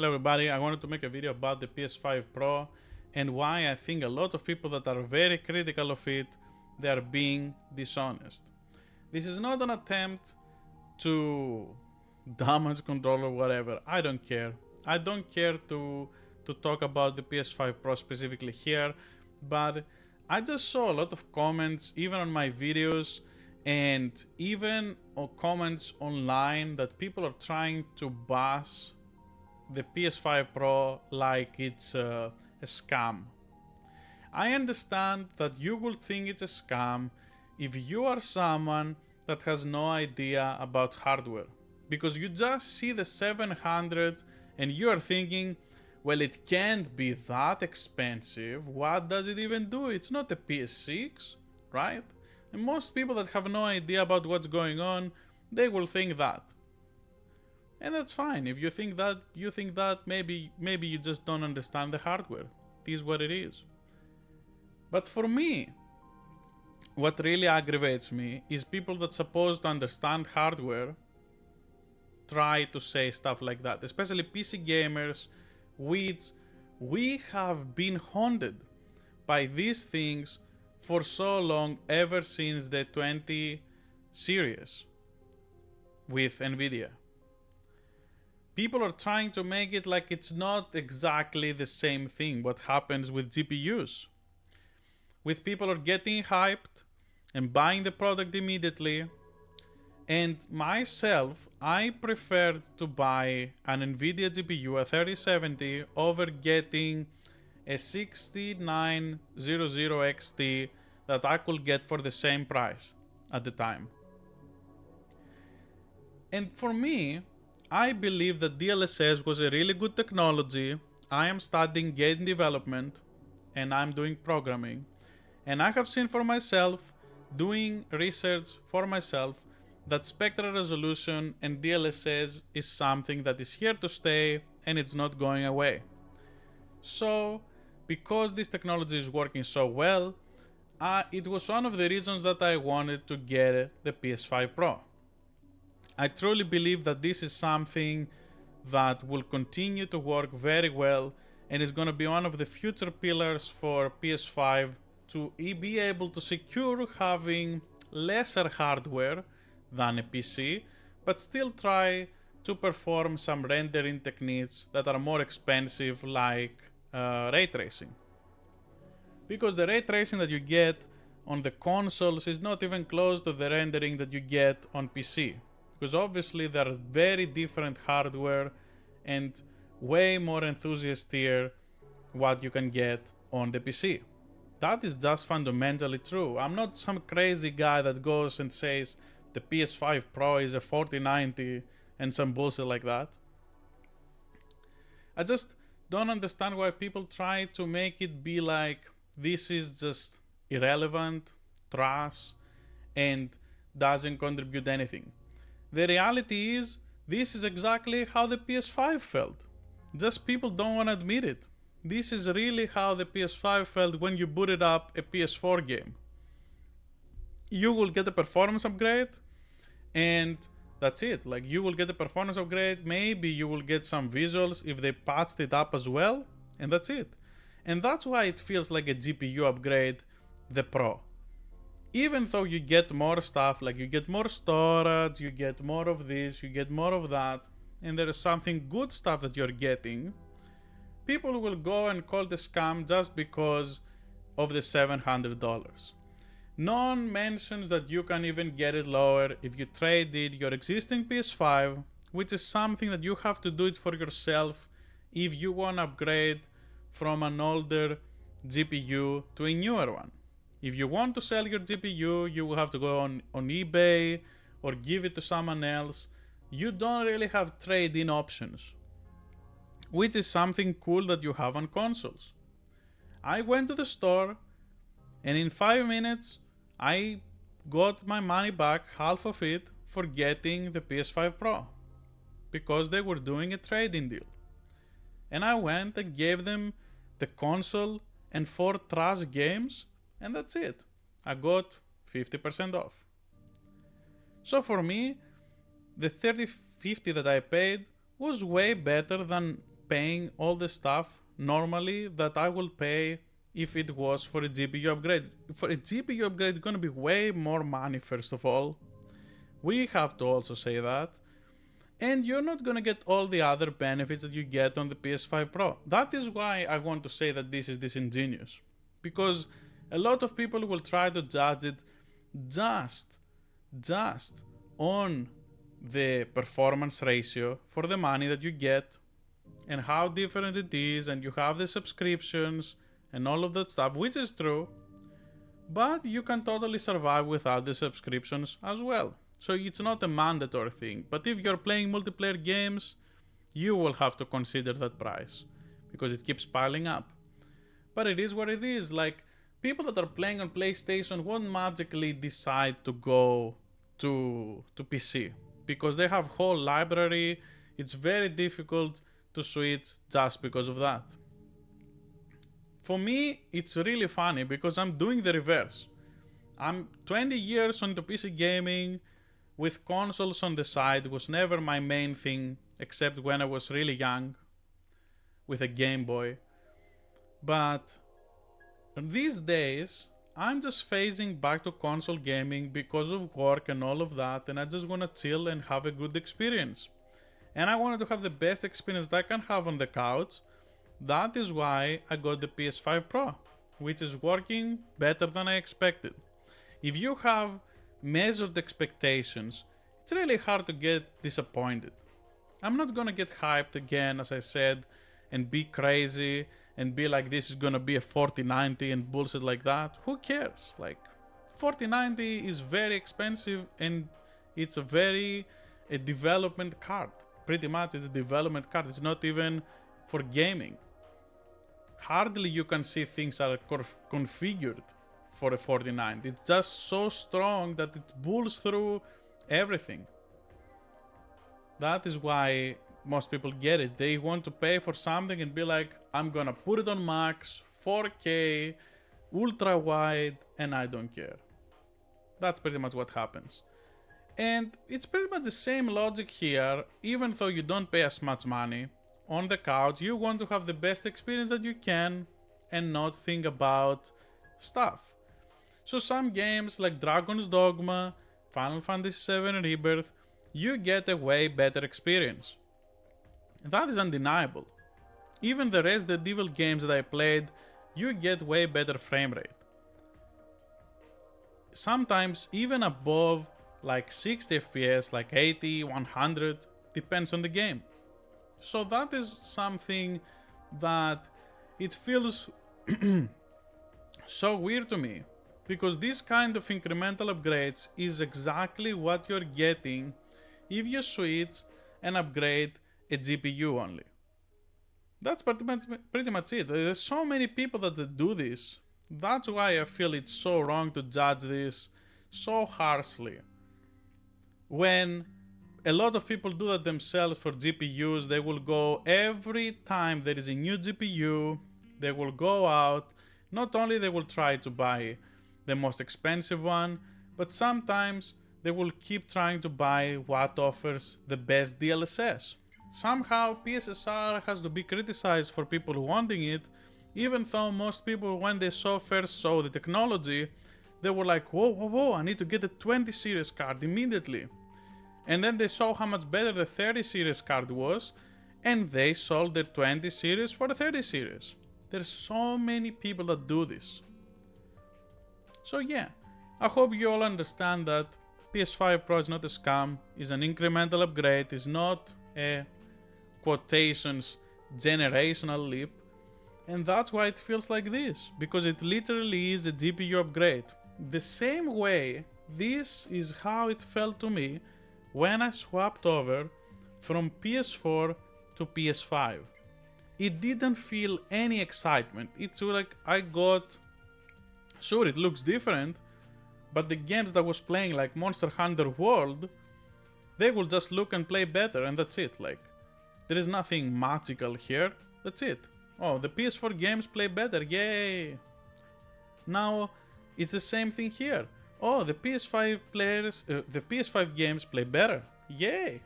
Hello everybody, I wanted to make a video about the PS5 Pro and why I think a lot of people that are very critical of it, they are being dishonest. This is not an attempt to damage control or whatever, I don't care. I don't care to talk about the PS5 Pro specifically here, but I just saw a lot of comments even on my videos and even on comments online that people are trying to bash the PS5 Pro like it's a scam. I understand that you will think it's a scam if you are someone that has no idea about hardware, because you just see the 700 and you are thinking, well, it can't be that expensive, what does it even do? It's not a PS6, right? And most people that have no idea about what's going on, they will think that. And that's fine. If you think that, maybe you just don't understand the hardware. It is what it is. But for me, what really aggravates me is people that supposed to understand hardware try to say stuff like that, especially PC gamers, which we have been haunted by these things for so long, ever since the 20 series with Nvidia. People are trying to make it like it's not exactly the same thing what happens with GPUs. With people are getting hyped and buying the product immediately. And myself, I preferred to buy an Nvidia GPU, a 3070, over getting a 6900 XT that I could get for the same price at the time. And for me, I believe that DLSS was a really good technology. I am studying game development and I'm doing programming. And I have seen for myself, doing research for myself, that spectral resolution and DLSS is something that is here to stay and it's not going away. So, because this technology is working so well, it was one of the reasons that I wanted to get the PS5 Pro. I truly believe that this is something that will continue to work very well and is going to be one of the future pillars for PS5 to be able to secure having lesser hardware than a PC, but still try to perform some rendering techniques that are more expensive, like ray tracing. Because the ray tracing that you get on the consoles is not even close to the rendering that you get on PC. Because obviously there are very different hardware and way more enthusiast tier what you can get on the PC. That is just fundamentally true. I'm not some crazy guy that goes and says the PS5 Pro is a 4090 and some bullshit like that. I just don't understand why people try to make it be like this is just irrelevant, trash, and doesn't contribute anything. The reality is, this is exactly how the PS5 felt. Just people don't want to admit it. This is really how the PS5 felt when you booted up a PS4 game. You will get a performance upgrade, and that's it. Like, you will get a performance upgrade, maybe you will get some visuals if they patched it up as well, and that's it. And that's why it feels like a GPU upgrade, the Pro. Even though you get more stuff, like you get more storage, you get more of this, you get more of that, and there is something good stuff that you're getting, people will go and call the scam just because of the $700. No one mentions that you can even get it lower if you traded your existing PS5, which is something that you have to do it for yourself if you want to upgrade from an older GPU to a newer one. If you want to sell your GPU, you will have to go on eBay or give it to someone else. You don't really have trade-in options, which is something cool that you have on consoles. I went to the store and in 5 minutes, I got my money back, half of it, for getting the PS5 Pro, because they were doing a trade-in deal. And I went and gave them the console and 4 trash games, and that's it. I got 50% off. So for me, the $30.50 that I paid was way better than paying all the stuff normally that I will pay if it was for a GPU upgrade. For a GPU upgrade, it's gonna be way more money, first of all. We have to also say that. And you're not gonna get all the other benefits that you get on the PS5 Pro. That is why I want to say that this is disingenuous. Because a lot of people will try to judge it just on the performance ratio for the money that you get and how different it is, and you have the subscriptions and all of that stuff, which is true, but you can totally survive without the subscriptions as well. So it's not a mandatory thing, but if you're playing multiplayer games, you will have to consider that price because it keeps piling up. But it is what it is. Like, people that are playing on PlayStation won't magically decide to go to PC because they have whole library. It's very difficult to switch just because of that. For me, it's really funny because I'm doing the reverse. I'm 20 years on the PC gaming with consoles on the side. It was never my main thing except when I was really young with a Game Boy. But these days, I'm just phasing back to console gaming because of work and all of that, and I just want to chill and have a good experience. And I wanted to have the best experience that I can have on the couch. That is why I got the PS5 Pro, which is working better than I expected. If you have measured expectations, it's really hard to get disappointed. I'm not gonna get hyped again, as I said, and be crazy and be like this is gonna be a 4090 and bullshit like that. Who cares? Like, 4090 is very expensive and it's a development card. Pretty much it's a development card. It's not even for gaming. Hardly you can see things are configured for a 4090. It's just so strong that it pulls through everything. That is why most people get it. They want to pay for something and be like, I'm gonna put it on max, 4K, ultra wide, and I don't care. That's pretty much what happens. And it's pretty much the same logic here, even though you don't pay as much money. On the couch, you want to have the best experience that you can and not think about stuff. So some games like Dragon's Dogma, Final Fantasy VII Rebirth, you get a way better experience. That is undeniable. Even the Resident Evil games that I played, you get way better frame rate. Sometimes even above like 60 FPS, like 80, 100, depends on the game. So that is something that it feels so weird to me, because this kind of incremental upgrades is exactly what you're getting if you switch and upgrade a GPU only. That's pretty much it. There's so many people that do this. That's why I feel it's so wrong to judge this so harshly. When a lot of people do that themselves for GPUs, they will go every time there is a new GPU, they will go out, not only they will try to buy the most expensive one, but sometimes they will keep trying to buy what offers the best DLSS. Somehow PSSR has to be criticized for people wanting it, even though most people, when they first saw the technology, they were like, whoa, I need to get a 20 series card immediately. And then they saw how much better the 30 series card was, and they sold their 20 series for the 30 series. There's so many people that do this. So yeah, I hope you all understand that PS5 Pro is not a scam, is an incremental upgrade, is not a quotations generational leap, and that's why it feels like this, because it literally is a GPU upgrade. The same way, this is how it felt to me when I swapped over from PS4 to PS5. It didn't feel any excitement. It's like I got, sure, it looks different, but the games that I was playing, like Monster Hunter World, they will just look and play better, and that's it. Like, there is nothing magical here, that's it. Oh, the PS4 games play better, yay! Now, it's the same thing here. Oh, the PS5 games play better, yay!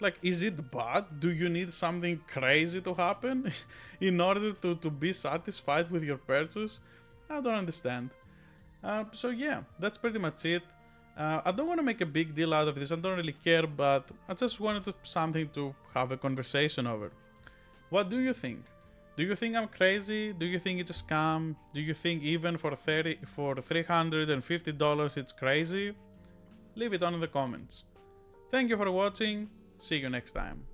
Like, is it bad? Do you need something crazy to happen in order to be satisfied with your purchase? I don't understand. So yeah, that's pretty much it. I don't want to make a big deal out of this, I don't really care, but I just wanted something to have a conversation over. What do you think? Do you think I'm crazy? Do you think it's a scam? Do you think even for $350 it's crazy? Leave it on in the comments. Thank you for watching. See you next time.